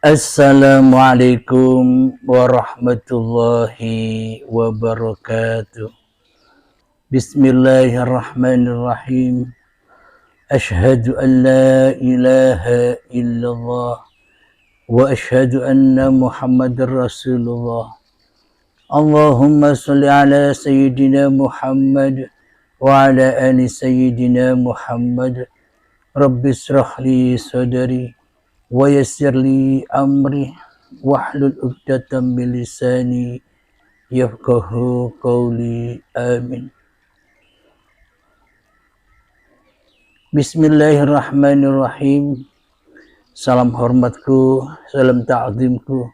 Assalamualaikum warahmatullahi wabarakatuh. Bismillahirrahmanirrahim. Ashhadu an la ilaha illallah wa ashhadu anna Muhammadar Rasulullah. Allahumma salli ala sayyidina Muhammad wa ala ali sayyidina Muhammad. Rabbi israh li sadri wa yassir li amri wahlul 'uqdatam min lisani yafqahu qawli. Amin. Bismillahirrahmanirrahim. Salam hormatku, salam ta'zimku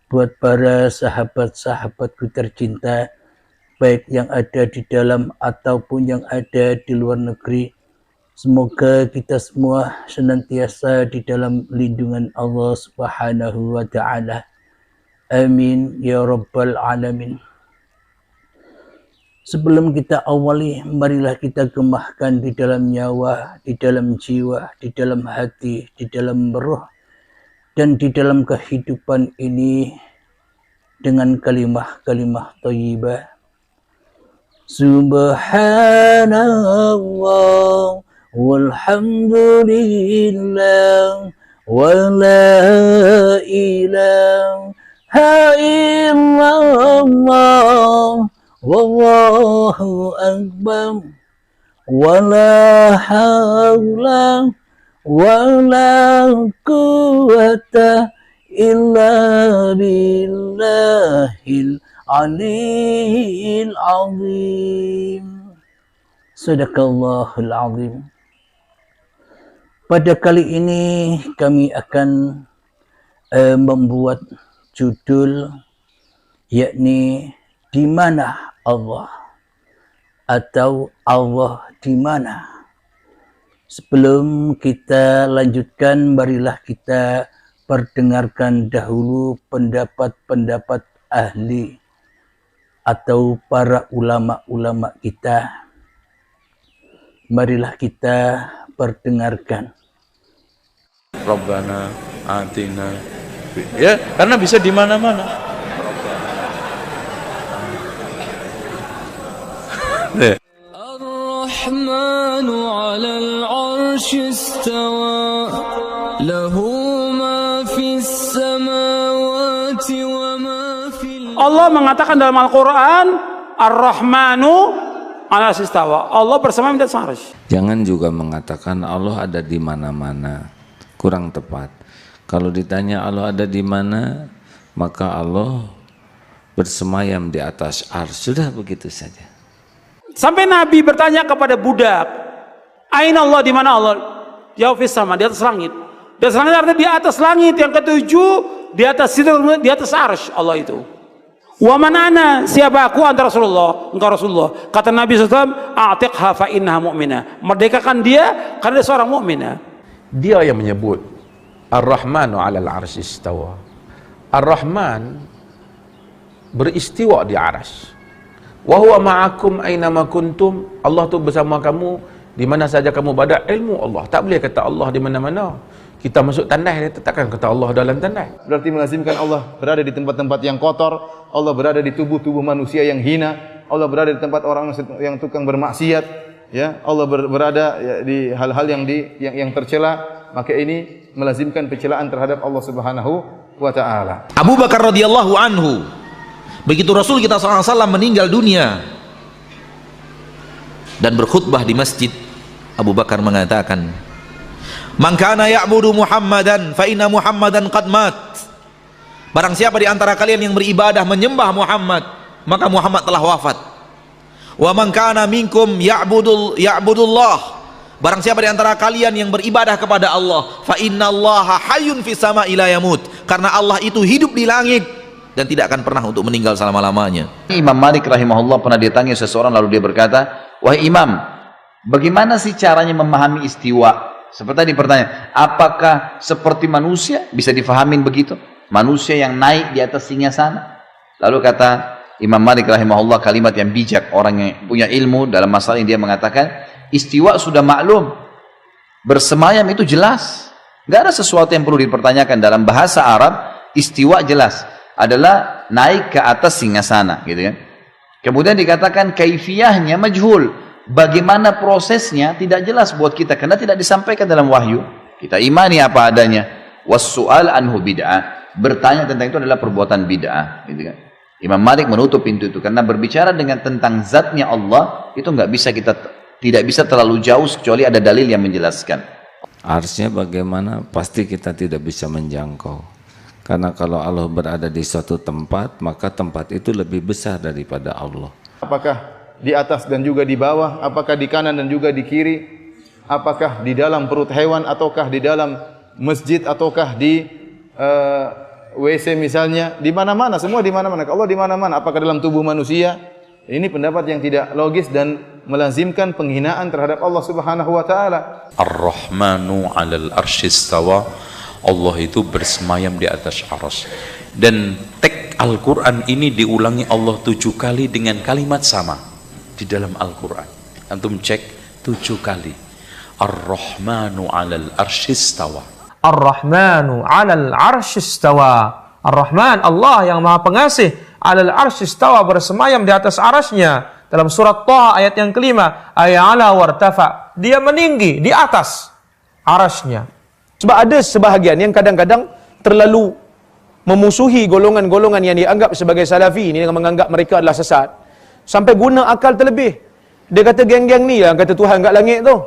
buat para sahabat-sahabatku tercinta, baik yang ada di dalam ataupun yang ada di luar negeri. Semoga kita semua senantiasa di dalam lindungan Allah Subhanahu wa ta'ala. Amin ya rabbal alamin. Sebelum kita awali, marilah kita gemahkan di dalam nyawa, di dalam jiwa, di dalam hati, di dalam roh, dan di dalam kehidupan ini dengan kalimah-kalimah thayyibah. Subhanallah walhamdulillah wa la ilaha illallah wallahu akbar wa la hawla wa la quwwata illa billahil aliyil azim. Sadaqallahul azim. Pada kali ini kami akan membuat judul, yakni di mana Allah atau Allah di mana. Sebelum kita lanjutkan, marilah kita perdengarkan dahulu pendapat-pendapat ahli atau para ulama-ulama kita. Marilah kita perdengarkan. Rabbana atina, ya, karena bisa di mana-mana. Ar-Rahmanu 'alal 'arsy istawa, lahu ma fis samawati wa ma fil. Allah mengatakan dalam Al-Qur'an, Ar-Rahmanu 'alal 'arsy istawa. Allah bersama di atas arsy. Jangan juga mengatakan Allah ada di mana-mana. Kurang tepat. Kalau ditanya Allah ada di mana, maka Allah bersemayam di atas arsy. Sudah begitu saja. Sampai Nabi bertanya kepada budak, Aina Allah, di mana Allah? Jawab fis sama, di atas langit. Di atas langit artinya di atas langit. Yang ketujuh, di atas sidr, di atas arsy Allah itu. Wa man ana, siapa aku? Anta Rasulullah, engkau Rasulullah. Kata Nabi SAW, a'tiqha fa innaha mu'minah. Merdekakan dia karena dia seorang mukminah. Dia yang menyebut Ar-Rahmanu 'alal 'arsy istawa. Ar-Rahman beristiwa di arsy. Wa huwa ma'akum aina ma kuntum. Allah tu bersama kamu di mana saja kamu berada. Ilmu Allah. Tak boleh kata Allah di mana-mana. Kita masuk tandas, dia takkan kata Allah dalam tandas. Berarti melazimkan Allah berada di tempat-tempat yang kotor, Allah berada di tubuh-tubuh manusia yang hina, Allah berada di tempat orang yang tukang bermaksiat, ya. Allah berada di hal-hal yang tercela, maka ini melazimkan pencelaan terhadap Allah Subhanahu wa taala. Abu Bakar radhiyallahu anhu, begitu Rasul kita SAW meninggal dunia dan berkhutbah di masjid, Abu Bakar mengatakan, "Man kana ya'budu Muhammadan fa inna Muhammadan qad mat." Barang siapa di antara kalian yang beribadah menyembah Muhammad, maka Muhammad telah wafat. Wa man kana minkum ya'budullah. Barang siapa di antara kalian yang beribadah kepada Allah, fa innallaha hayyun fis sama'i la yamut. Karena Allah itu hidup di langit dan tidak akan pernah untuk meninggal selama-lamanya. Imam Malik rahimahullah pernah ditanya seseorang, lalu dia berkata, "Wahai Imam, bagaimana sih caranya memahami istiwa?" Seperti tadi pertanyaan, apakah seperti manusia bisa difahamin begitu? Manusia yang naik di atas singgasana? Lalu kata Imam Malik rahimahullah kalimat yang bijak, orang yang punya ilmu dalam masalah ini, dia mengatakan, istiwa sudah maklum, bersemayam itu jelas. Nggak ada sesuatu yang perlu dipertanyakan. Dalam bahasa Arab, istiwa jelas adalah naik ke atas singgasana, gitu kan. Kemudian dikatakan kaifiyahnya majhul. Bagaimana prosesnya tidak jelas buat kita karena tidak disampaikan dalam wahyu. Kita imani apa adanya. Was-su'al anhu bid'ah. Bertanya tentang itu adalah perbuatan bid'ah, gitu kan. Imam Malik menutup pintu itu karena berbicara dengan tentang zatnya Allah itu tidak bisa terlalu jauh kecuali ada dalil yang menjelaskan. Arsy-nya bagaimana? Pasti kita tidak bisa menjangkau. Karena kalau Allah berada di suatu tempat, maka tempat itu lebih besar daripada Allah. Apakah di atas dan juga di bawah? Apakah di kanan dan juga di kiri? Apakah di dalam perut hewan ataukah di dalam masjid ataukah di WC misalnya? Di mana-mana, semua di mana-mana. Allah di mana-mana. Apakah dalam tubuh manusia? Ini pendapat yang tidak logis dan melazimkan penghinaan terhadap Allah Subhanahu wa taala. Ar-Rahmanu 'alal arsy istawa. Allah itu bersemayam di atas arsy. Dan teks Al-Qur'an ini diulangi Allah 7 kali dengan kalimat sama di dalam Al-Qur'an. Antum cek 7 kali. Ar-Rahmanu 'alal arsy istawa. Ar-Rahmanu 'alal arsy istawa. Ar-Rahman, Allah yang Maha Pengasih, 'alal arsy istawa, bersemayam di atas arasnya. Dalam surat Thaha ayat yang kelima, ay'ala wartafa, dia meninggi di atas arasnya. Sebab ada sebahagian yang kadang-kadang terlalu memusuhi golongan-golongan yang dianggap sebagai salafi ini dengan menganggap mereka adalah sesat. Sampai guna akal terlebih. Dia kata geng-geng ni yang kata Tuhan kat langit tu.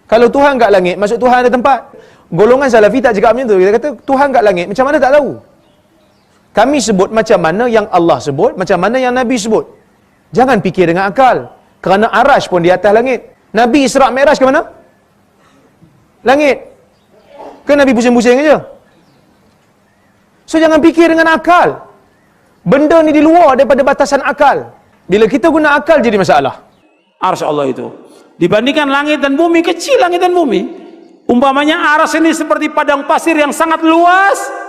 Kalau Tuhan kat langit, maksud Tuhan ada tempat. Golongan salafi tak cakap macam tu. Dia kata Tuhan kat langit, macam mana tak tahu. Kami sebut macam mana yang Allah sebut, macam mana yang Nabi sebut. Jangan fikir dengan akal. Kerana arash pun di atas langit. Nabi Isra' Mi'raj ke mana? Langit. Ke Nabi pusing-pusing aja? So jangan fikir dengan akal. Benda ni di luar daripada batasan akal. Bila kita guna akal jadi masalah. Arsy Allah itu dibandingkan langit dan bumi, kecil langit dan bumi. Umpamanya arsy ini seperti padang pasir yang sangat luas.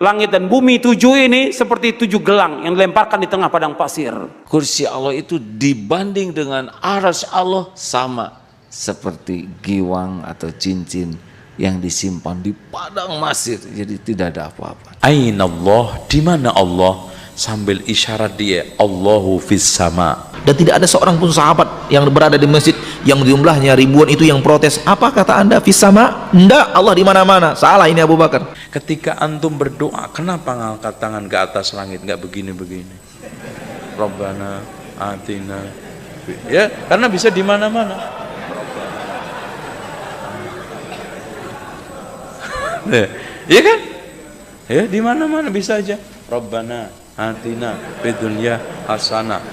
Langit dan bumi 7 ini seperti 7 gelang yang dilemparkan di tengah padang pasir. Kursi Allah itu dibanding dengan arsy Allah sama seperti giwang atau cincin yang disimpan di padang pasir. Jadi tidak ada apa-apa. Aina Allah, di mana Allah? Sambil isyarat dia, Allahu fis sama. Dan tidak ada seorang pun sahabat yang berada di masjid yang jumlahnya ribuan itu yang protes. Apa kata anda? Fis sama? Enggak, Allah di mana-mana. Salah ini Abu Bakar. Ketika antum berdoa, kenapa ngangkat tangan ke atas langit, nggak begini-begini? Rabbana atina. Ya, karena bisa di mana-mana. Iya kan? Ya, di mana-mana bisa aja. Rabbana atina fid dunya hasanah.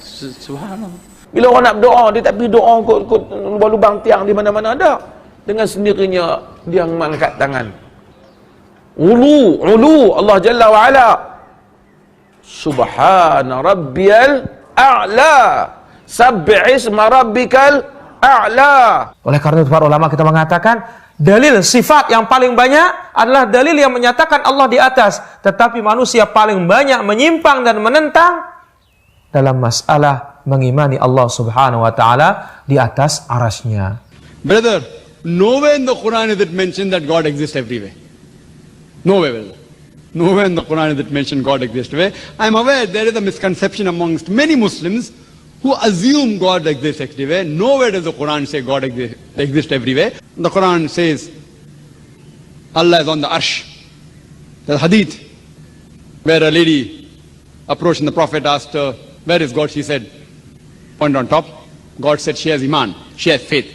Subhanallah. Bila orang nak berdoa, dia tak pergi doa kot lubang tiang di mana-mana ada. Dengan sendirinya dia mengangkat tangan. Ulu Allah Jalla wa Ala. Subhana rabbiyal a'la. Sabbi'isma rabbikal a'la. Oleh karena itu para ulama kita mengatakan dalil sifat yang paling banyak adalah dalil yang menyatakan Allah di atas. Tetapi manusia paling banyak menyimpang dan menentang dalam masalah mengimani Allah Subhanahu wa ta'ala di atas arasnya. Brother, nowhere in the Quran is it mentioned that God exists everywhere. Nowhere, brother. Nowhere in the Quran is it mentioned God exists everywhere. I am aware there is a misconception amongst many Muslims who assume God exists everywhere. Nowhere does the Quran say God exists everywhere. The Quran says Allah is on the arsh. There's a hadith where a lady approached the Prophet, asked her, where is God? She said, point on top. God said she has iman, she has faith.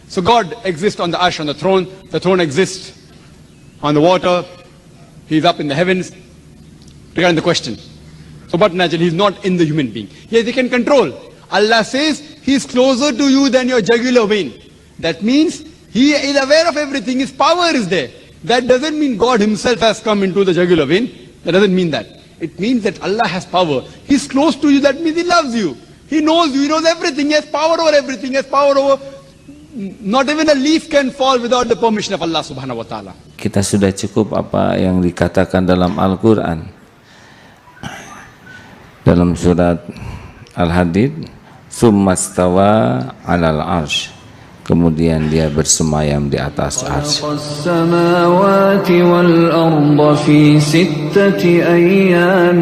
So God exists on the arsh, on the throne exists on the water, He's up in the heavens. Regarding the question, so but naturally He's not in the human being. Yes, He can control. Allah says He's closer to you than your jugular vein. That means He is aware of everything, His power is there. That doesn't mean God Himself has come into the jugular vein. That doesn't mean that. It means that Allah has power. He's close to you, that means He loves you. He knows you, He knows everything, He has power over everything, He has power over... Not even a leaf can fall without the permission of Allah Subhanahu wa ta'ala. Kita sudah cukup apa yang dikatakan dalam Al-Quran. Dalam surat Al-Hadid, Tsummastawa 'alal 'arsy. kemudian dia bersemayam di atas arsy. السماوات والأرض في 6 أيام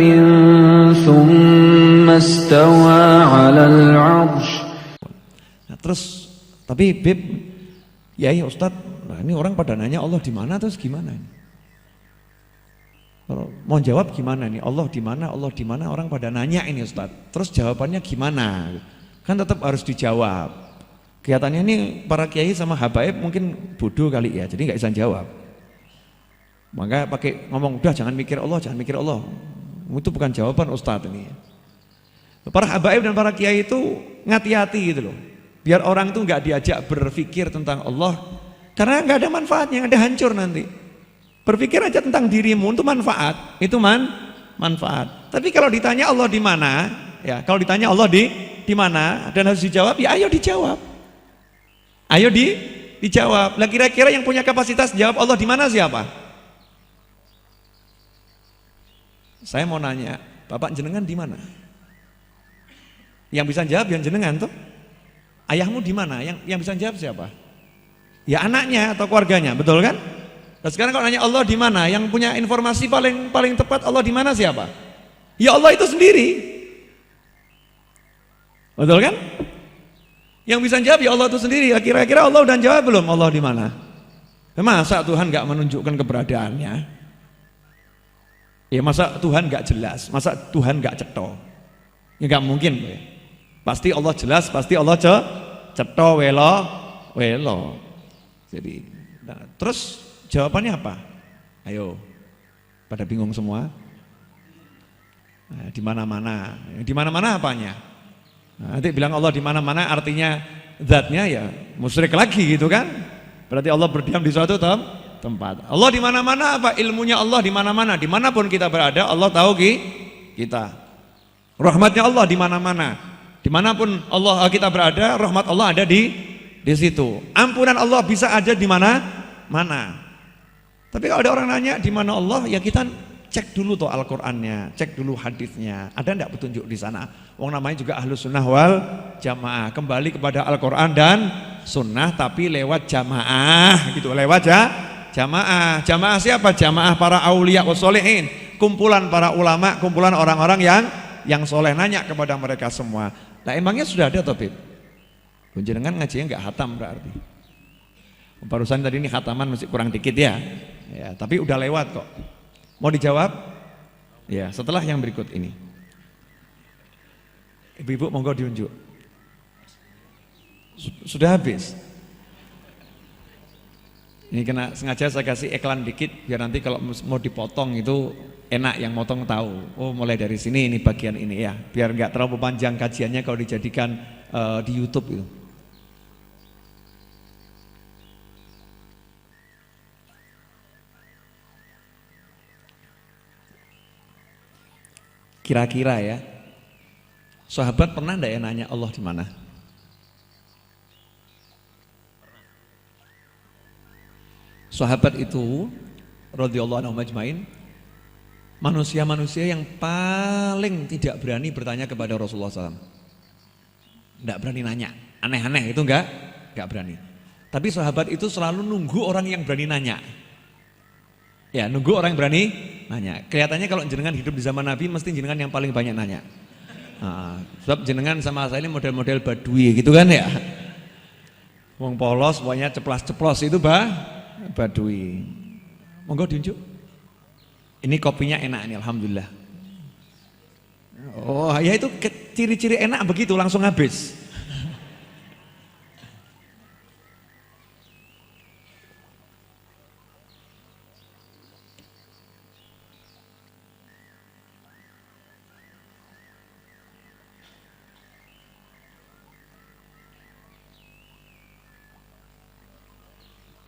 ثم استوى على العرش. Nah, terus tapi Bib, ya Ustadz, nah ini orang pada nanya Allah di mana, terus gimana ini? Kalau mau jawab gimana nih, Allah di mana, Allah di mana, orang pada nanya ini Ustadz. Terus jawabannya gimana? Kan tetap harus dijawab. Kelihatannya ini para kiai sama habaib mungkin bodoh kali ya, jadi nggak bisa jawab. Maka pakai ngomong, udah jangan mikir Allah, jangan mikir Allah. Itu bukan jawaban Ustadz ini. Para habaib dan para kiai itu ngati-hati gitu loh. Biar orang itu nggak diajak berpikir tentang Allah, karena nggak ada manfaatnya, ada hancur nanti. Berpikir aja tentang dirimu itu manfaat, itu manfaat. Tapi kalau ditanya Allah di mana, ya kalau ditanya Allah di mana dan harus dijawab, ya ayo dijawab. Ayo dijawab. Lah kira-kira yang punya kapasitas jawab Allah di mana siapa? Saya mau nanya, Bapak jenengan di mana? Yang bisa jawab yang jenengan tuh. Ayahmu di mana? Yang bisa jawab siapa? Ya anaknya atau keluarganya, betul kan? Nah, sekarang kalau nanya Allah di mana, yang punya informasi paling tepat Allah di mana siapa? Ya Allah itu sendiri. Betul kan? Yang bisa jawab ya Allah itu sendiri. Kira-kira Allah udah jawab belum Allah di mana? Masa Tuhan nggak menunjukkan keberadaannya? Ya masa Tuhan nggak jelas? Masa Tuhan nggak cetha? Ya nggak mungkin. Pasti Allah jelas, pasti Allah cetha welo. Jadi, nah, terus jawabannya apa? Ayo, pada bingung semua. Nah, di mana-mana apanya? Nah, nanti bilang Allah di mana-mana artinya zatnya ya musyrik lagi gitu kan? Berarti Allah berdiam di suatu tempat. Allah di mana-mana apa? Ilmunya Allah di mana-mana. Dimanapun kita berada, Allah tahu kita. Rahmatnya Allah di mana-mana. Dimanapun Allah kita berada, rahmat Allah ada di situ. Ampunan Allah bisa ada di mana-mana. Tapi kalau ada orang nanya di mana Allah, ya kita cek dulu tuh Al-Qur'annya, cek dulu hadisnya. Ada enggak petunjuk di sana? Wong namanya juga Ahlus Sunnah wal Jamaah. Kembali kepada Al-Qur'an dan Sunnah tapi lewat jamaah gitu, lewat jamaah. Jamaah siapa? Jamaah para aulia wassolihin. Kumpulan para ulama, kumpulan orang-orang yang soleh. Nanya kepada mereka semua. Nah emangnya sudah ada Tobib? Jenengan ngajinya enggak hatam berarti. Barusan tadi ini khataman masih kurang dikit ya. Ya, tapi udah lewat kok. Mau dijawab? Ya, setelah yang berikut ini. Ibu-ibu monggo diunjuk. Sudah habis. Ini kena sengaja saya kasih iklan dikit biar nanti kalau mau dipotong itu enak yang motong tahu. Oh, mulai dari sini ini bagian ini ya. Biar enggak terlalu panjang kajiannya kalau dijadikan di YouTube itu. Kira-kira ya, sahabat pernah enggak ya nanya Allah di mana? Sahabat itu radhiyallahu anhum ajmain, manusia-manusia yang paling tidak berani bertanya kepada Rasulullah SAW. Enggak berani nanya, aneh-aneh itu enggak berani. Tapi sahabat itu selalu nunggu orang yang berani nanya. Ya, nunggu orang yang berani nanya. Kelihatannya kalau jenengan hidup di zaman Nabi mesti jenengan yang paling banyak nanya. Nah, sebab jenengan sama saya ini model-model badui gitu kan ya. Wong polos, pokoknya ceplas-ceplos itu badui. Monggo diunjuk. Ini kopinya enak nih, alhamdulillah. Oh, ya itu ciri-ciri enak begitu langsung habis.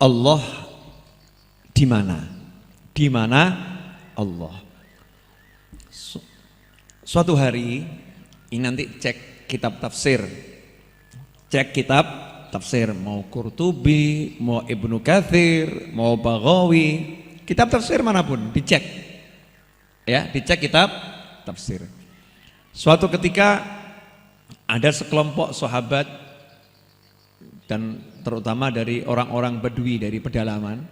Allah di mana? Di mana Allah? Suatu hari ini nanti cek kitab tafsir. Cek kitab tafsir mau Qurtubi, mau Ibnu Katsir, mau Baghawi, kitab tafsir manapun dicek. Ya, dicek kitab tafsir. Suatu ketika ada sekelompok sahabat dan terutama dari orang-orang Badui dari pedalaman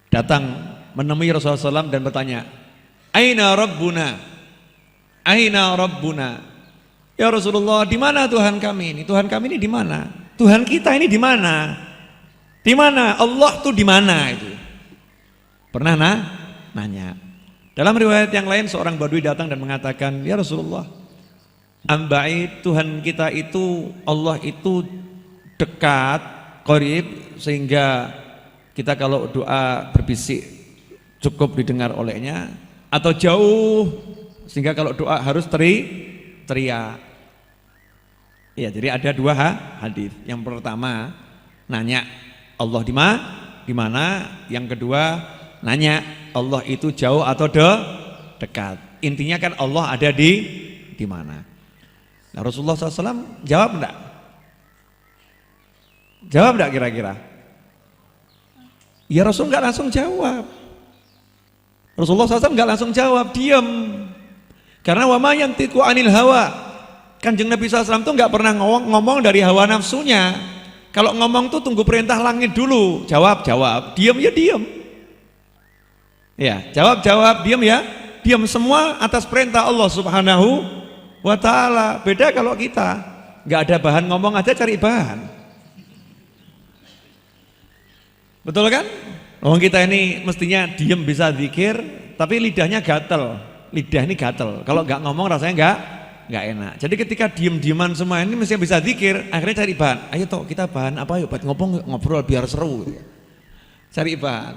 datang menemui Rasulullah SAW dan bertanya, Aina Rabbuna? Aina Rabbuna? Ya Rasulullah, di mana Tuhan kami ini? Tuhan kami ini di mana? Tuhan kita ini di mana? Di mana? Allah tuh di mana itu? Pernah nanya. Dalam riwayat yang lain seorang Badui datang dan mengatakan, ya Rasulullah, Ambai Tuhan kita itu, Allah itu dekat, qarib, sehingga kita kalau doa berbisik cukup didengar olehnya, atau jauh sehingga kalau doa harus teriak. Ya, jadi ada dua hadis. Yang pertama nanya Allah di mana? Yang kedua nanya Allah itu jauh atau dekat. Intinya kan Allah ada di mana. Nah, Rasulullah SAW jawab enggak? Jawab enggak kira-kira? Ya Rasul enggak langsung jawab. Rasulullah SAW enggak langsung jawab, diam. Karena wa ma yantiqu anil hawa. Kanjeng Nabi SAW itu enggak pernah ngomong dari hawa nafsunya. Kalau ngomong tuh tunggu perintah langit dulu. Jawab, diam ya diam. Ya, jawab, diam ya. Diam, semua atas perintah Allah Subhanahu wa ta'ala. Beda kalau kita enggak ada bahan ngomong aja cari bahan. Betul kan? Orang kita ini mestinya diam bisa zikir, tapi lidahnya gatel. Lidah ini gatel. Kalau nggak ngomong rasanya nggak enak. Jadi ketika diem-dieman semua ini mestinya bisa zikir, akhirnya cari bahan. Ayo toh kita bahan apa yuk? Buat ngobrol biar seru. Cari bahan.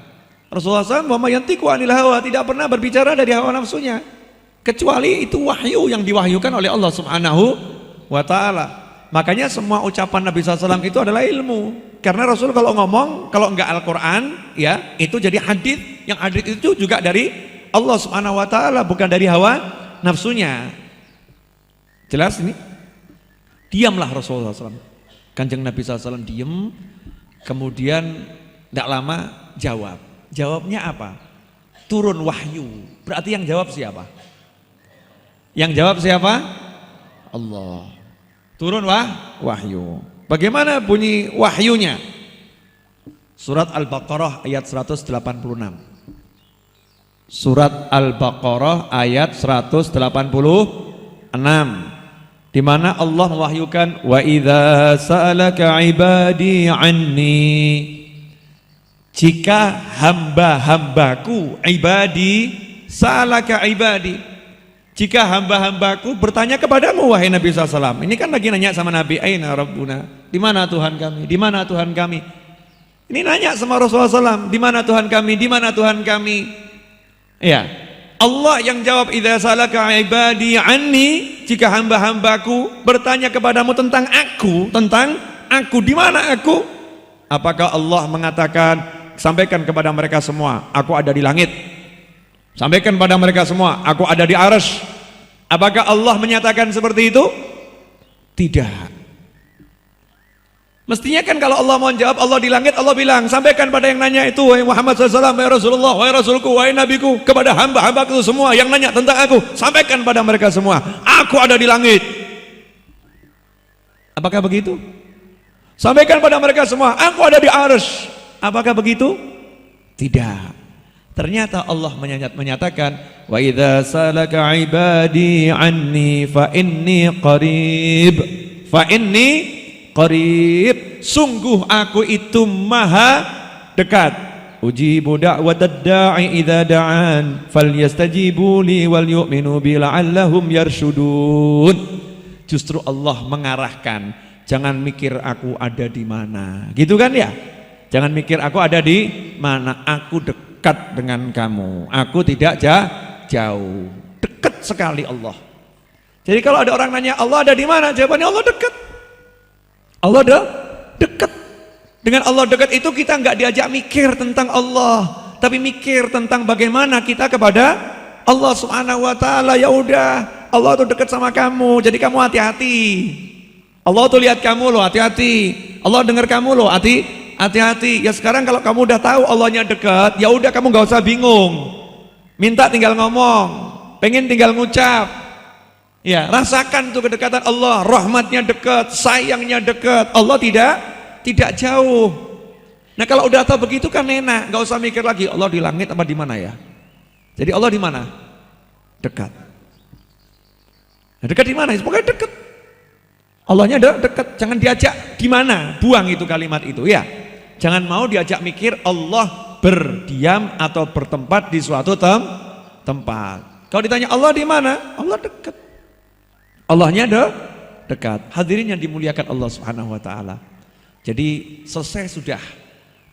Rasulullah SAW yantiqu anil hawa, tidak pernah berbicara dari hawa nafsunya, kecuali itu wahyu yang diwahyukan oleh Allah Subhanahu wa ta'ala. Makanya semua ucapan Nabi SAW itu adalah ilmu. Karena Rasul kalau ngomong, kalau enggak Al-Quran, ya itu jadi hadits. Yang hadits itu juga dari Allah Subhanahu Wa Taala, bukan dari hawa nafsunya. Jelas ini? Diamlah Rasulullah SAW. Kanjeng Nabi SAW diam, kemudian tidak lama jawab. Jawabnya apa? Turun wahyu. Berarti yang jawab siapa? Yang jawab siapa? Allah. Turun wahyu. Bagaimana bunyi wahyunya? Surat Al-Baqarah ayat 186. Surat Al-Baqarah ayat 186. Di mana Allah mewahyukan wa idza sa'alaka ibadi anni. Jika hamba-hambaku ibadi sa'alaka ibadi. Jika hamba-hambaku bertanya kepadamu wahai Nabi SAW. Ini kan lagi nanya sama Nabi, aina Rabbuna? Di mana Tuhan kami? Di mana Tuhan kami? Ini nanya sama Rasulullah SAW, di mana Tuhan kami? Di mana Tuhan kami? Ya, Allah yang jawab idza salaka ibadi anni, jika hamba-hambaku bertanya kepadamu tentang aku, di mana aku? Apakah Allah mengatakan sampaikan kepada mereka semua, aku ada di langit. Sampaikan pada mereka semua, aku ada di arsy. Apakah Allah menyatakan seperti itu? Tidak. Mestinya kan kalau Allah mau jawab, Allah di langit, Allah bilang, sampaikan pada yang nanya itu, wahai Muhammad SAW, wahai Rasulullah, wahai Rasulku, wahai Nabiku, kepada hamba-hambaku semua yang nanya tentang aku, sampaikan pada mereka semua, aku ada di langit. Apakah begitu? Sampaikan pada mereka semua, aku ada di arsy. Apakah begitu? Tidak. Ternyata Allah menyatakan wa idza salaka ibadi anni fa inni qarib, sungguh aku itu maha dekat. Ujibu da'watad da'i idza da'an falyastajibu li wal yu'minu bi la'allahum yarshudun. Justru Allah mengarahkan, jangan mikir aku ada di mana. Gitu kan ya? Jangan mikir aku ada di mana, aku dekat dengan kamu, aku tidak jauh, dekat sekali Allah. Jadi kalau ada orang nanya Allah ada di mana, jawabannya Allah dekat. Allah ada dekat. Dengan Allah dekat itu kita nggak diajak mikir tentang Allah, tapi mikir tentang bagaimana kita kepada Allah Subhanahu Wa Taala. Ya udah, Allah tuh dekat sama kamu, jadi kamu hati-hati. Allah tuh lihat kamu loh, hati-hati. Allah dengar kamu loh, hati-hati. Ya sekarang kalau kamu udah tahu Allahnya dekat, ya udah kamu nggak usah bingung. Minta tinggal ngomong, pengen tinggal ngucap. Ya, rasakan tuh kedekatan Allah, rahmatnya dekat, sayangnya dekat. Allah tidak jauh. Nah kalau udah tahu begitu kan enak, nggak usah mikir lagi Allah di langit apa di mana ya. Jadi Allah di mana? Dekat. Nah, dekat di mana? Pokoknya dekat. Allahnya dekat. Jangan diajak di mana. Buang itu kalimat itu ya. Jangan mau diajak mikir Allah berdiam atau bertempat di suatu tempat. Kalau ditanya Allah di mana? Allah dekat. Allahnya dekat. Hadirin yang dimuliakan Allah Subhanahu wa taala. Jadi selesai sudah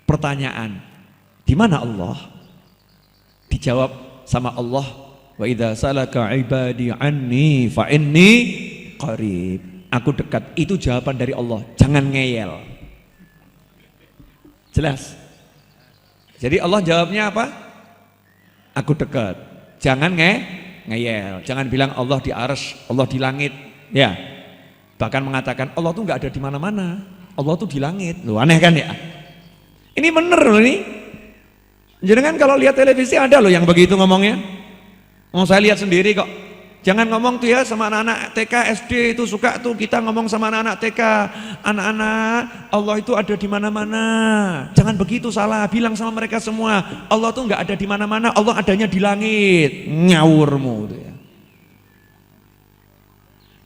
pertanyaan. Di mana Allah? Dijawab sama Allah, wa idza salaka ibadi anni fa inni qarib. Aku dekat. Itu jawaban dari Allah. Jangan ngeyel. Jelas? Jadi Allah jawabnya apa? Aku dekat. Jangan ngeyel. Jangan bilang Allah di arsy, Allah di langit. Ya. Bahkan mengatakan Allah tuh nggak ada di mana-mana. Allah tuh di langit. Loh, aneh kan ya? Ini bener loh ini. Jangan kalau lihat televisi ada loh yang begitu ngomongnya. Mau saya lihat sendiri kok. Jangan ngomong tuh ya sama anak-anak TK, SD itu suka tuh kita ngomong sama anak-anak TK. Anak-anak, Allah itu ada di mana-mana. Jangan begitu, salah. Bilang sama mereka semua, Allah tuh nggak ada di mana-mana, Allah adanya di langit. Ngawurmu tuh ya.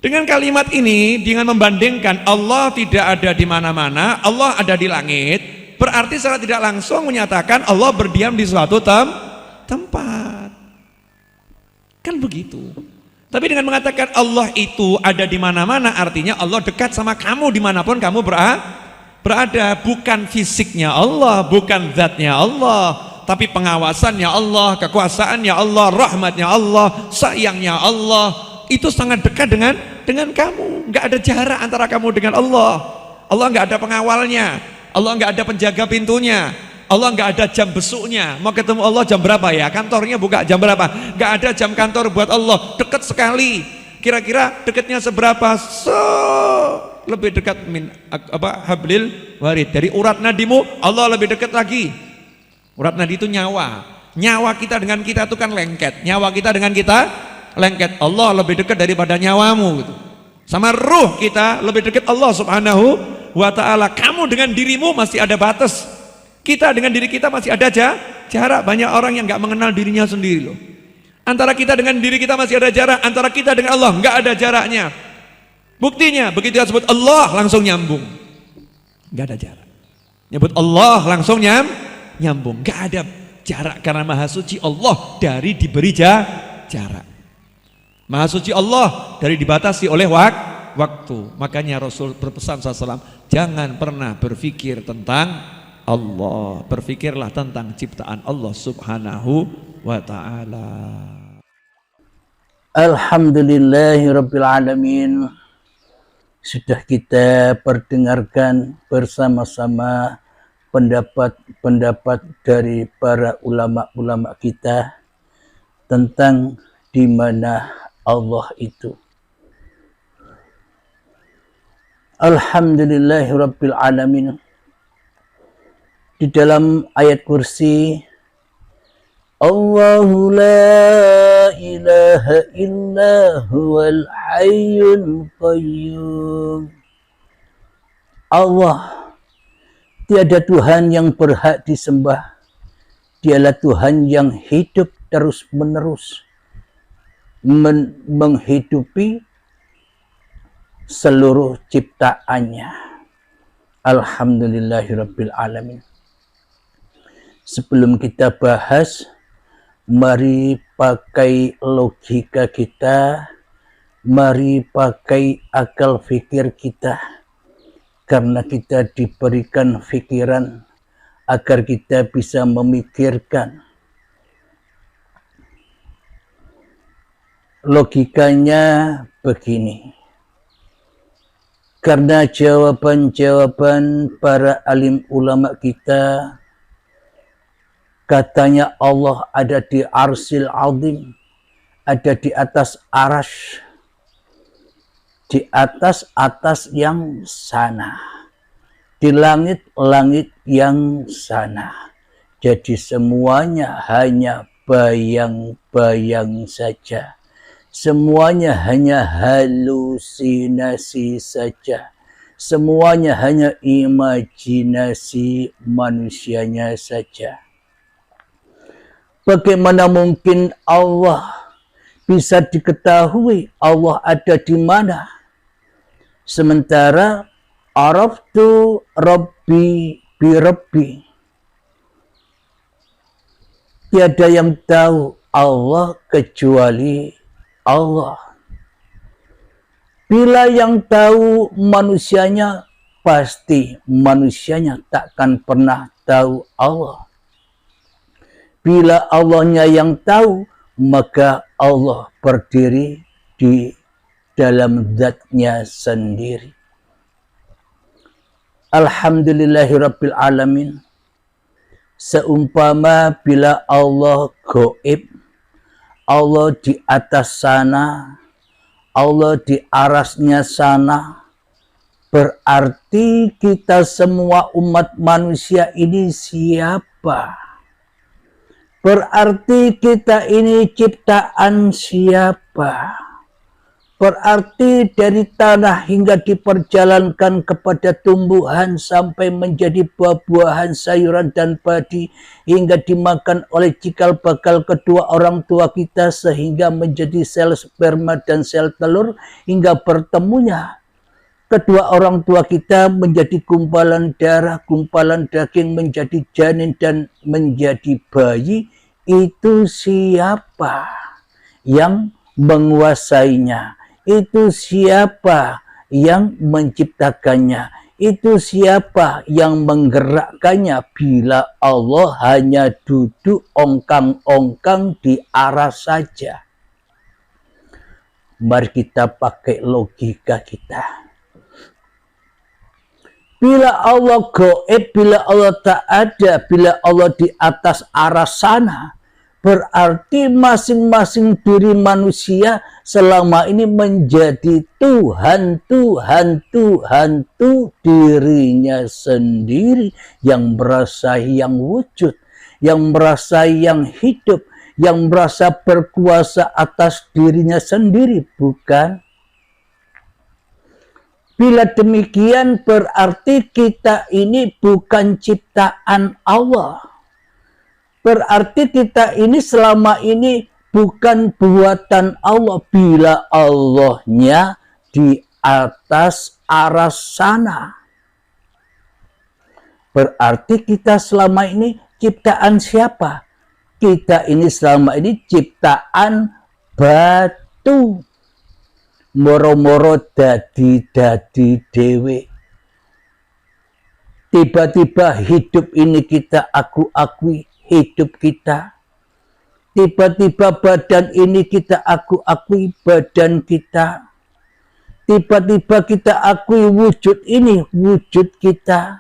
Dengan kalimat ini, dengan membandingkan Allah tidak ada di mana-mana, Allah ada di langit, berarti secara tidak langsung menyatakan Allah berdiam di suatu tempat. Kan begitu. Tapi dengan mengatakan Allah itu ada di mana-mana, artinya Allah dekat sama kamu dimanapun kamu berada. Bukan fisiknya Allah, bukan zatnya Allah, tapi pengawasannya Allah, kekuasaannya Allah, rahmatnya Allah, sayangnya Allah. Itu sangat dekat dengan kamu. Nggak ada jarak antara kamu dengan Allah. Allah nggak ada pengawalnya, Allah nggak ada penjaga pintunya, Allah nggak ada jam besuknya. Mau ketemu Allah jam berapa ya? Kantornya buka jam berapa? Nggak ada jam kantor buat Allah. Dekat sekali. Kira-kira dekatnya seberapa? Lebih dekat hablil warid. Dari urat nadimu Allah lebih dekat lagi. Urat nadi itu nyawa. Nyawa kita dengan kita itu kan lengket. Nyawa kita dengan kita lengket. Allah lebih dekat daripada nyawamu gitu. Sama ruh kita lebih dekat Allah Subhanahu wa ta'ala. Kamu dengan dirimu masih ada batas. Kita dengan diri kita masih ada jarak. Banyak orang yang nggak mengenal dirinya sendiri loh. Antara kita dengan diri kita masih ada jarak. Antara kita dengan Allah nggak ada jaraknya. Buktinya begitu kita sebut Allah langsung nyambung. Nggak ada jarak. Nyebut Allah langsung nyambung. Nggak ada jarak karena Maha Suci Allah dari diberi jarak. Maha Suci Allah dari dibatasi oleh waktu. Makanya Rasul berpesan SAW, jangan pernah berpikir tentang Allah, berpikirlah tentang ciptaan Allah Subhanahu wa ta'ala. Alhamdulillahirabbil alamin. Sudah kita perdengarkan bersama-sama pendapat-pendapat dari para ulama-ulama kita tentang di mana Allah itu. Alhamdulillahirabbil alamin. Di dalam ayat kursi, Allahu la ilaha illa huwal hayyul qayyum. Allah, tiada Tuhan yang berhak disembah. Dialah Tuhan yang hidup terus menerus, menghidupi seluruh ciptaannya. Alhamdulillahirabbil alamin. Sebelum kita bahas, mari pakai logika kita, mari pakai akal fikir kita, karena kita diberikan pikiran agar kita bisa memikirkan. Logikanya begini, karena jawaban-jawaban para alim ulama kita, katanya Allah ada di arsil azim, ada di atas arash, di atas yang sana, di langit-langit yang sana. Jadi semuanya hanya bayang-bayang saja. Semuanya hanya halusinasi saja. Semuanya hanya imajinasi manusianya saja. Bagaimana mungkin Allah bisa diketahui Allah ada di mana? Sementara araftu rabbi bi rabbi. Tiada yang tahu Allah kecuali Allah. Bila yang tahu manusianya, pasti manusianya takkan pernah tahu Allah. Bila Allahnya yang tahu, maka Allah berdiri di dalam zatnya sendiri. Alhamdulillahirabbil alamin. Seumpama bila Allah gaib, Allah di atas sana, Allah di arasnya sana, berarti kita semua umat manusia ini siapa? Berarti kita ini ciptaan siapa? Berarti dari tanah hingga diperjalankan kepada tumbuhan sampai menjadi buah-buahan, sayuran dan padi, hingga dimakan oleh cikal bakal kedua orang tua kita sehingga menjadi sel sperma dan sel telur, hingga bertemunya kedua orang tua kita menjadi gumpalan darah, gumpalan daging, menjadi janin dan menjadi bayi. Itu siapa yang menguasainya? Itu siapa yang menciptakannya? Itu siapa yang menggerakkannya bila Allah hanya duduk ongkang-ongkang di arah saja? Mari kita pakai logika kita. Bila Allah gaib, bila Allah tak ada, bila Allah di atas arah sana, berarti masing-masing diri manusia selama ini menjadi Tuhan dirinya sendiri, yang merasa yang wujud, yang merasa yang hidup, yang merasa berkuasa atas dirinya sendiri, bukan? Bila demikian berarti kita ini bukan ciptaan Allah. Berarti kita ini selama ini bukan buatan Allah. Bila Allahnya di atas arah sana, berarti kita selama ini ciptaan siapa? Kita ini selama ini ciptaan batu. Moro-moro dadi dewe. Tiba-tiba hidup ini kita akui hidup kita. Tiba-tiba badan ini kita akui badan kita. Tiba-tiba kita akui wujud ini wujud kita.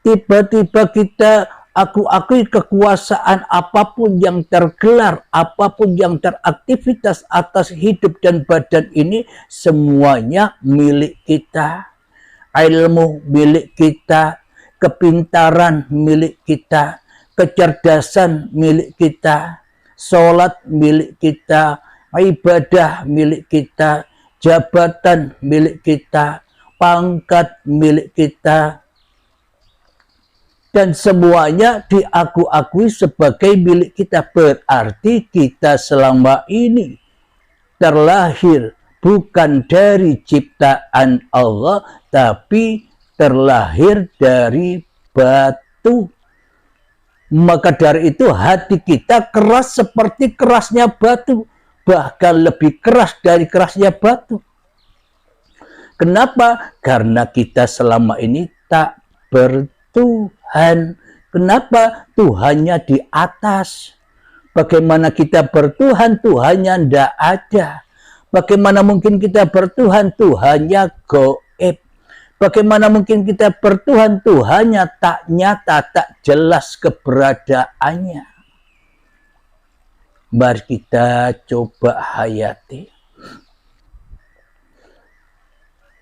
Tiba-tiba kita akui kekuasaan apapun yang tergelar, apapun yang teraktivitas atas hidup dan badan ini, semuanya milik kita. Ilmu milik kita, kepintaran milik kita, kecerdasan milik kita, sholat milik kita, ibadah milik kita, jabatan milik kita, pangkat milik kita, dan semuanya diakui sebagai milik kita. Berarti kita selama ini terlahir bukan dari ciptaan Allah, tapi terlahir dari batu. Maka dari itu hati kita keras seperti kerasnya batu, bahkan lebih keras dari kerasnya batu. Kenapa? Karena kita selama ini tak bertuhan. Kenapa? Tuhannya di atas. Bagaimana kita bertuhan? Tuhannya tidak ada. Bagaimana mungkin kita bertuhan? Tuhannya gaib. Bagaimana mungkin kita bertuhan? Tuhannya tak nyata, tak jelas keberadaannya. Mari kita coba hayati.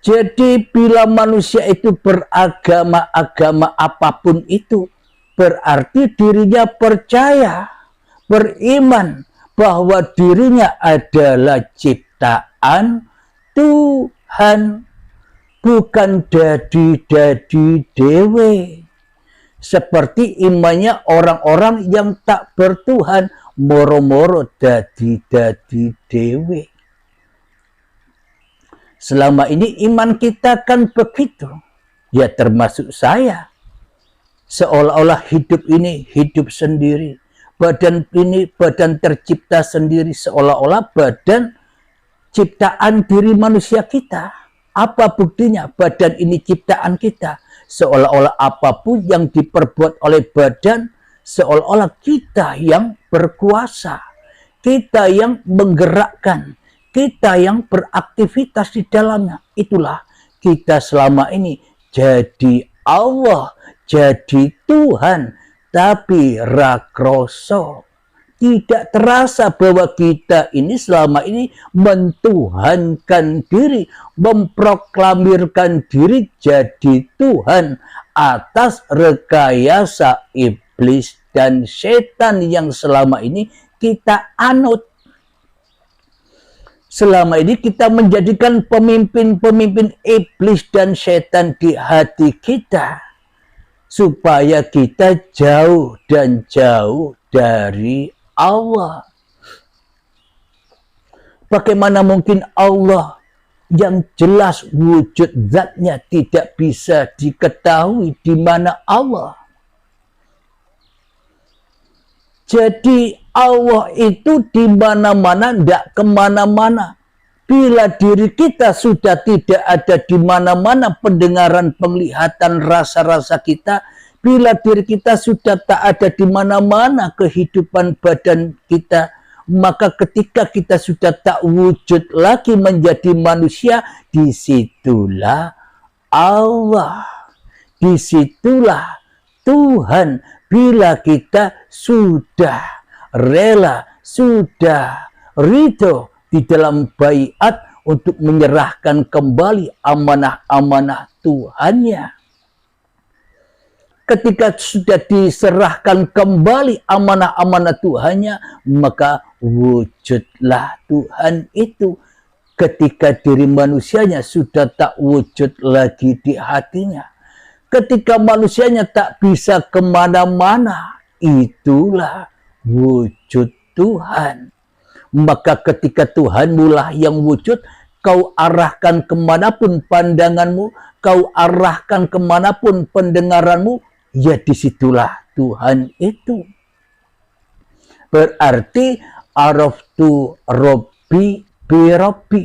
Jadi bila manusia itu beragama apapun itu, berarti dirinya percaya, beriman bahwa dirinya adalah ciptaan Tuhan. bukan dadi-dadi dewe. Seperti imannya orang-orang yang tak bertuhan, moro-moro dadi-dadi dewe. Selama ini iman kita kan begitu. Ya termasuk saya. Seolah-olah hidup ini hidup sendiri. Badan ini badan tercipta sendiri. Seolah-olah badan ciptaan diri manusia kita. Apa buktinya? Badan ini ciptaan kita. Seolah-olah apapun yang diperbuat oleh badan, seolah-olah kita yang berkuasa. Kita yang menggerakkan. Kita yang beraktivitas di dalamnya. Itulah kita selama ini jadi Allah, jadi Tuhan, tapi rakroso. Tidak terasa bahwa kita ini selama ini mentuhankan diri, memproklamirkan diri jadi Tuhan atas rekayasa iblis dan setan yang selama ini kita anut. Selama ini kita menjadikan pemimpin-pemimpin iblis dan setan di hati kita. Supaya kita jauh dan jauh dari Allah. Bagaimana mungkin Allah yang jelas wujud zatnya tidak bisa diketahui di mana Allah? Jadi Allah itu di mana-mana, tidak kemana-mana. Bila diri kita sudah tidak ada di mana-mana pendengaran, penglihatan, rasa-rasa kita, bila diri kita sudah tak ada di mana-mana kehidupan badan kita, maka ketika kita sudah tak wujud lagi menjadi manusia, disitulah Allah, disitulah Tuhan. Bila kita sudah rela, sudah ridho di dalam baiat untuk menyerahkan kembali amanah-amanah Tuhannya. Ketika sudah diserahkan kembali amanah-amanah Tuhannya, maka wujudlah Tuhan itu. Ketika diri manusianya sudah tak wujud lagi di hatinya. Ketika manusianya tak bisa kemana-mana, itulah wujud Tuhan. Maka ketika Tuhan mulai yang wujud, kau arahkan kemanapun pandanganmu, kau arahkan kemanapun pendengaranmu, ya disitulah Tuhan itu. Berarti araftu Rabbi bi Rabbi.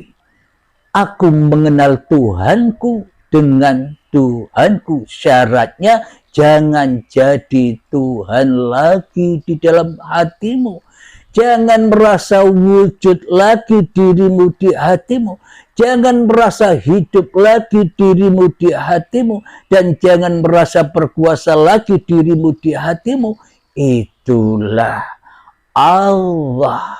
Aku mengenal Tuhanku dengan Tuhanku. Syaratnya jangan jadi Tuhan lagi di dalam hatimu. Jangan merasa wujud lagi dirimu di hatimu. Jangan merasa hidup lagi dirimu di hatimu. Dan jangan merasa berkuasa lagi dirimu di hatimu. Itulah Allah.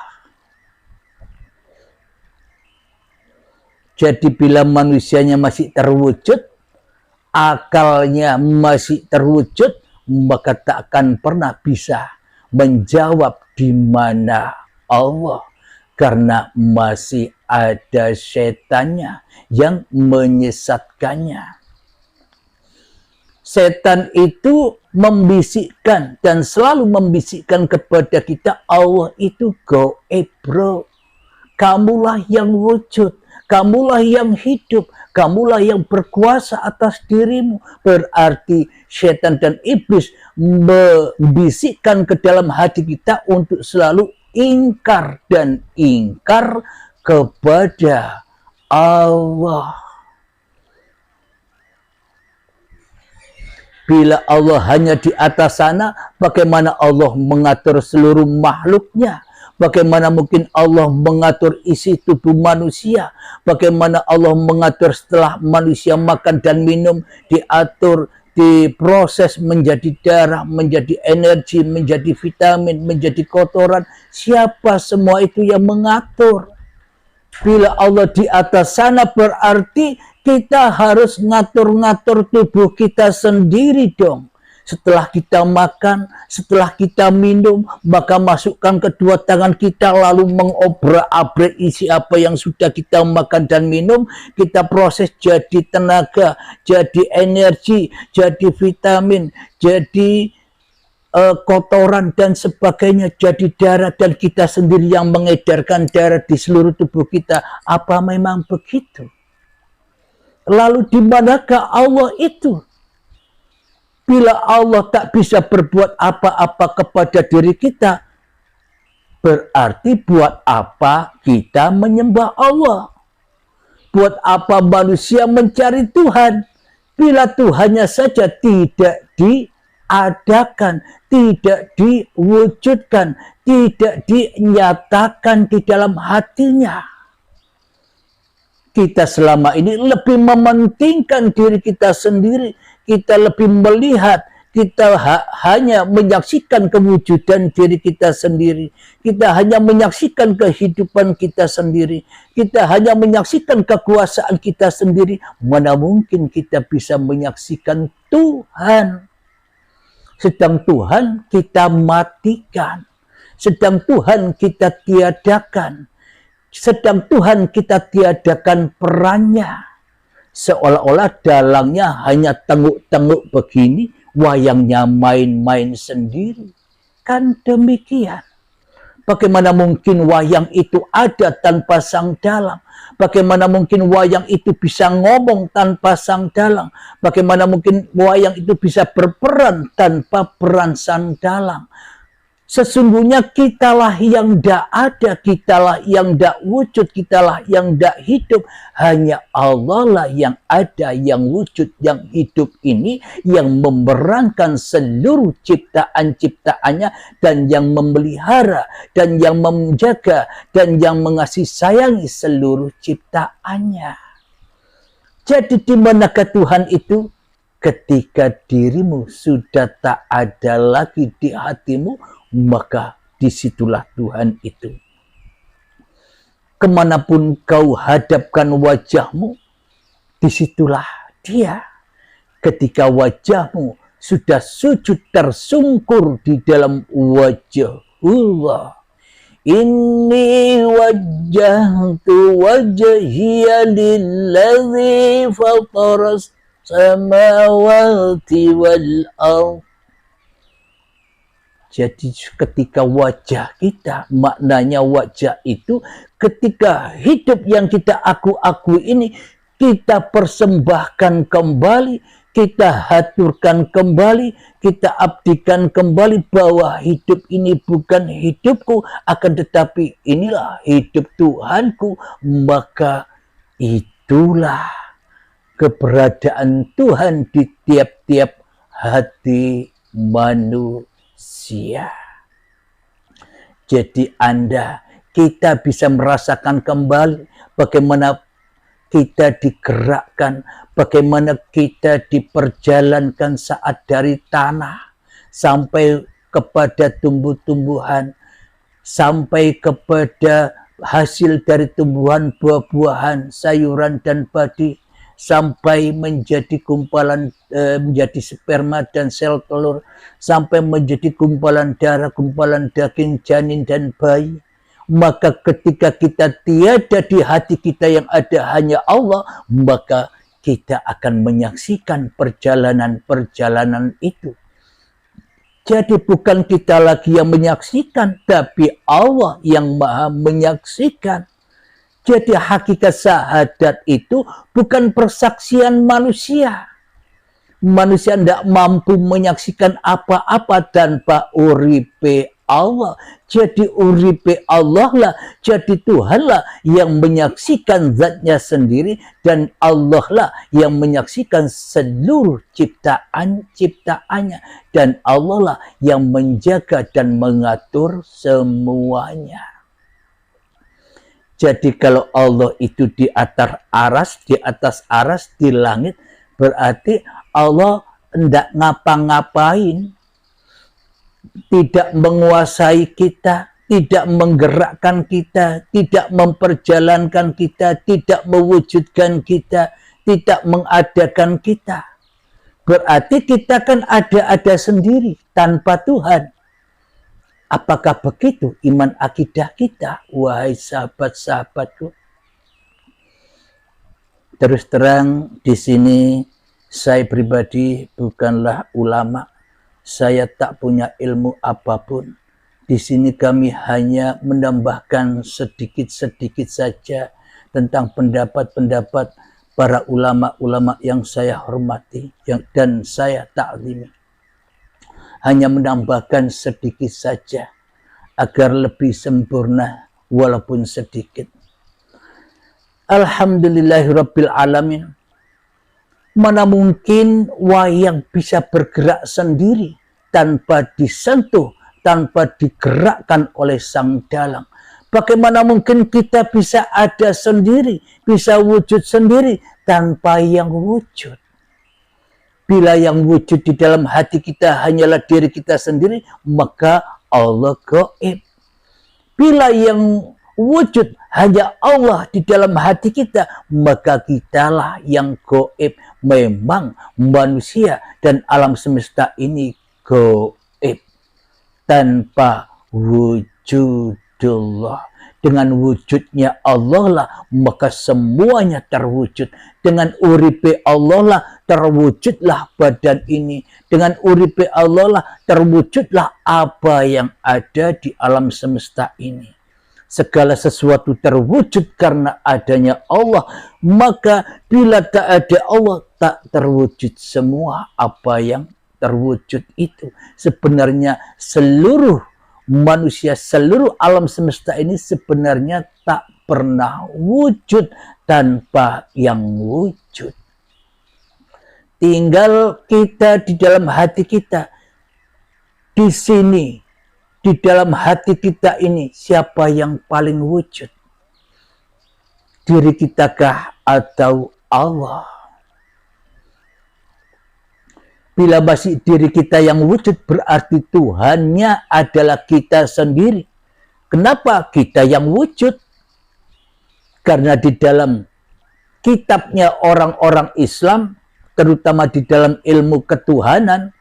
Jadi bila manusianya masih terwujud, akalnya masih terwujud, maka tak akan pernah bisa menjawab di mana Allah, karena masih ada setannya yang menyesatkannya. Setan itu membisikkan dan selalu membisikkan kepada kita, Allah itu goib bro, kamulah yang wujud, kamulah yang hidup, kamulah yang berkuasa atas dirimu. Berarti setan dan iblis membisikkan ke dalam hati kita untuk selalu ingkar dan ingkar kepada Allah. Bila Allah hanya di atas sana, bagaimana Allah mengatur seluruh makhluknya? Bagaimana mungkin Allah mengatur isi tubuh manusia? Bagaimana Allah mengatur setelah manusia makan dan minum, diatur, diproses menjadi darah, menjadi energi, menjadi vitamin, menjadi kotoran? Siapa semua itu yang mengatur? Bila Allah di atas sana, berarti kita harus ngatur-ngatur tubuh kita sendiri dong. setelah kita makan, setelah kita minum, maka masukkan kedua tangan kita lalu mengobrak-abrik isi apa yang sudah kita makan dan minum, kita proses jadi tenaga, jadi energi, jadi vitamin, jadi kotoran dan sebagainya, jadi darah, dan kita sendiri yang mengedarkan darah di seluruh tubuh kita. Apa memang begitu? Lalu di manakah Allah itu? Bila Allah tak bisa berbuat apa-apa kepada diri kita, berarti buat apa kita menyembah Allah? Buat apa manusia mencari Tuhan? Bila Tuhannya saja tidak diadakan, tidak diwujudkan, tidak dinyatakan di dalam hatinya. Kita selama ini lebih mementingkan diri kita sendiri, kita lebih melihat, kita hanya menyaksikan kewujudan diri kita sendiri, kita hanya menyaksikan kehidupan kita sendiri, kita hanya menyaksikan kekuasaan kita sendiri. Mana mungkin kita bisa menyaksikan Tuhan? Sedang Tuhan kita matikan, sedang Tuhan kita tiadakan, sedang Tuhan kita tiadakan perannya. Seolah-olah dalangnya hanya tenguk-tenguk begini, wayangnya main-main sendiri. Kan demikian. Bagaimana mungkin wayang itu ada tanpa sang dalang? Bagaimana mungkin wayang itu bisa ngomong tanpa sang dalang? Bagaimana mungkin wayang itu bisa berperan tanpa peran sang dalang? Sesungguhnya kitalah yang tidak ada, kitalah yang tidak wujud, kitalah yang tidak hidup. Hanya Allah lah yang ada, yang wujud, yang hidup ini, yang memerankan seluruh ciptaan-ciptaannya, dan yang memelihara, dan yang menjaga, dan yang mengasihi sayangi seluruh ciptaannya. Jadi di manakah Tuhan itu? Ketika dirimu sudah tak ada lagi di hatimu, maka disitulah Tuhan itu. Kemanapun kau hadapkan wajahmu, disitulah Dia. Ketika wajahmu sudah sujud tersungkur di dalam wajah Allah, inni wajjahtu wajhiya lilladzi fataras samawati wal ardh. Jadi ketika wajah kita, maknanya wajah itu ketika hidup yang kita aku ini, kita persembahkan kembali, kita haturkan kembali, kita abdikan kembali bahwa hidup ini bukan hidupku, akan tetapi inilah hidup Tuhanku. Maka itulah keberadaan Tuhan di tiap-tiap hati manusia. Jadi kita bisa merasakan kembali bagaimana kita digerakkan, bagaimana kita diperjalankan saat dari tanah sampai kepada tumbuh-tumbuhan, sampai kepada hasil dari tumbuhan, buah-buahan, sayuran dan padi, sampai menjadi gumpalan, menjadi sperma dan sel telur, sampai menjadi gumpalan darah, gumpalan daging, janin dan bayi. Maka ketika kita tiada di hati kita yang ada hanya Allah, maka kita akan menyaksikan perjalanan-perjalanan itu. Jadi bukan kita lagi yang menyaksikan, tapi Allah yang maha menyaksikan. Jadi hakikat syahadat itu bukan persaksian manusia. Manusia tidak mampu menyaksikan apa-apa tanpa uripe Allah. Jadi uripe Allah lah, jadi Tuhan lah yang menyaksikan zatnya sendiri, dan Allah lah yang menyaksikan seluruh ciptaan-ciptaannya, dan Allah lah yang menjaga dan mengatur semuanya. Jadi kalau Allah itu di atas aras, di langit, berarti Allah tidak ngapa-ngapain, tidak menguasai kita, tidak menggerakkan kita, tidak memperjalankan kita, tidak mewujudkan kita, tidak mengadakan kita. Berarti kita kan ada sendiri tanpa Tuhan. Apakah begitu iman akidah kita, wahai sahabat-sahabatku? Terus terang di sini saya pribadi bukanlah ulama. Saya tak punya ilmu apapun. Di sini kami hanya menambahkan sedikit-sedikit saja tentang pendapat-pendapat para ulama-ulama yang saya hormati dan saya taklimi. Hanya menambahkan sedikit saja agar lebih sempurna walaupun sedikit. Alhamdulillahirabbil alamin. Mana mungkin wayang bisa bergerak sendiri tanpa disentuh, tanpa digerakkan oleh sang dalang. Bagaimana mungkin kita bisa ada sendiri, bisa wujud sendiri tanpa yang wujud? Bila yang wujud di dalam hati kita hanyalah diri kita sendiri, maka Allah gaib. Bila yang wujud hanya Allah di dalam hati kita, maka kitalah yang gaib. Memang manusia dan alam semesta ini gaib. Tanpa wujudullah. Dengan wujudnya Allah lah, maka semuanya terwujud. Dengan uripe Allah lah, terwujudlah badan ini. Dengan uripe Allah lah, terwujudlah apa yang ada di alam semesta ini. Segala sesuatu terwujud karena adanya Allah. Maka bila tak ada Allah, tak terwujud semua apa yang terwujud itu. Sebenarnya seluruh manusia, seluruh alam semesta ini sebenarnya tak pernah wujud tanpa yang wujud. Tinggal kita di dalam hati kita. Di sini, di dalam hati kita ini, siapa yang paling wujud? Diri kitakah atau Allah? Bila masih diri kita yang wujud, berarti Tuhannya adalah kita sendiri. Kenapa kita yang wujud? Karena di dalam kitabnya orang-orang Islam, terutama di dalam ilmu ketuhanan,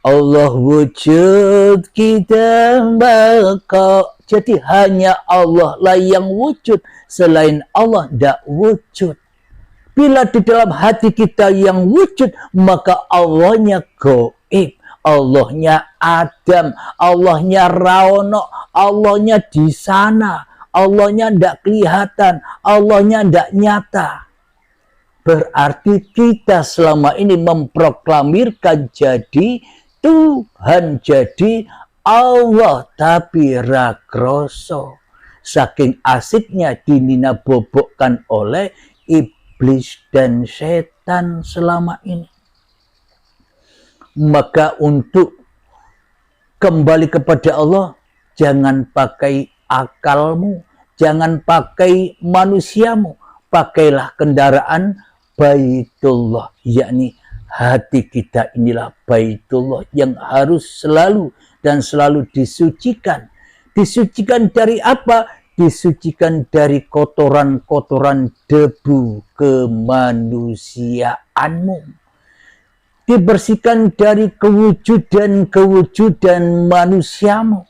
Allah wujud, kita baka. Jadi hanya Allah lah yang wujud. Selain Allah tidak wujud. Bila di dalam hati kita yang wujud, maka Allahnya gaib, Allahnya Adam, Allahnya Raono, Allahnya di sana, Allahnya tidak kelihatan, Allahnya tidak nyata. Berarti kita selama ini memproklamirkan jadi Tuhan, jadi Allah, tapi ragroso. Saking asiknya dinina bobokkan oleh iblis dan setan selama ini. Maka untuk kembali kepada Allah, jangan pakai akalmu, jangan pakai manusiamu, pakailah kendaraan Baitullah, yakni hati kita inilah Baitullah yang harus selalu dan selalu disucikan. Disucikan dari apa? Disucikan dari kotoran-kotoran debu kemanusiaanmu. Dibersihkan dari kewujudan manusiamu.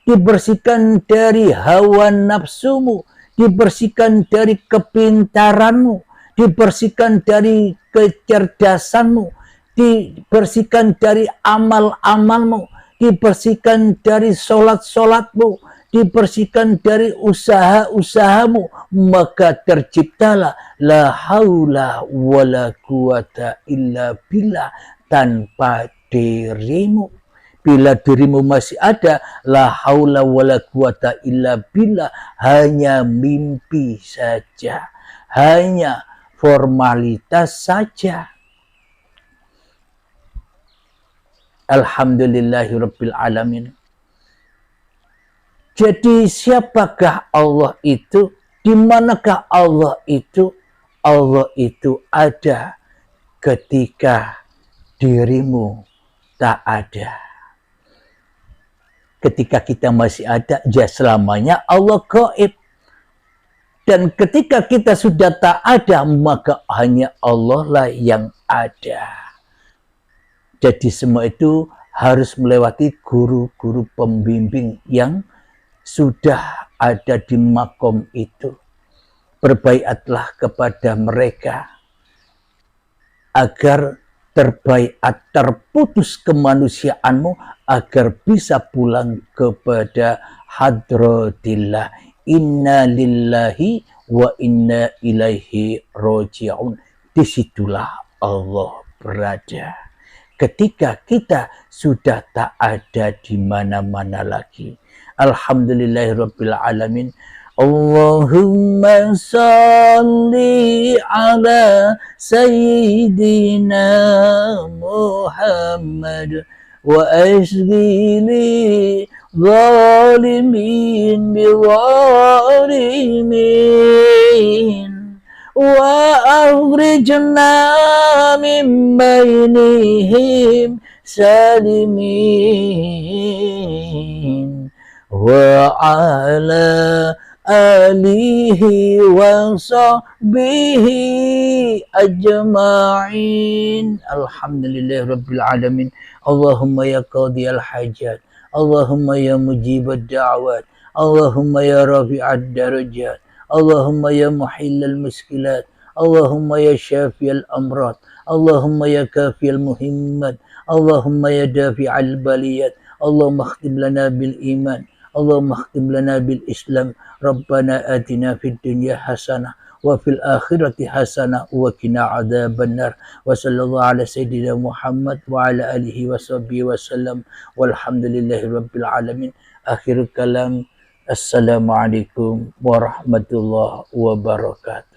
Dibersihkan dari hawa nafsumu. Dibersihkan dari kepintaranmu. Dibersihkan dari kecerdasanmu. Dibersihkan dari amal-amalmu. Dibersihkan dari sholat-sholatmu. Dibersihkan dari usaha-usahamu, maka terciptalah la haula wala quwata illa billah tanpa dirimu. Bila dirimu masih ada, la haula wala quwata illa billah, hanya mimpi saja, hanya formalitas saja. Alhamdulillahirabbil alamin. Jadi siapakah Allah itu? Di manakah Allah itu? Allah itu ada ketika dirimu tak ada. Ketika kita masih ada, ya selamanya Allah gaib. Dan ketika kita sudah tak ada, maka hanya Allah lah yang ada. Jadi semua itu harus melewati guru-guru pembimbing yang sudah ada di makom itu. Berbaiatlah kepada mereka agar terbaiat, terputus kemanusiaanmu agar bisa pulang kepada hadratillah. Inna lillahi wa inna ilaihi roji'un. Disitulah Allah berada. Ketika kita sudah tak ada di mana-mana lagi. Alhamdulillahirabbil alamin. Allahumma salli ala sayyidina Muhammad wa asghili zalimin bi zalimin wa akhrijna min bainihim salimin wa ala alihi wa sahbihi ajma'in. Alhamdulillah rabbil alamin. Allahumma ya qadiyal hajat, Allahumma ya mujibad da'wat, Allahumma ya rafi'ad darajat, Allahumma ya muhillal muskilat, Allahumma ya syafiyal amrat, Allahumma ya kafiyal muhimmat, Allahumma ya dafi'al baliyat, Allahumma khtim lana bil iman, Allahumma khtim lana bil Islam. Rabbana atina fid dunya hasanah wa fil akhirati hasanah wa qina adzabannar. Wa sallallahu ala sayyidina Muhammad wa ala alihi wa sahbihi wa sallam. Walhamdulillahi rabbil alamin. Akhir kalam. Assalamualaikum warahmatullahi wabarakatuh.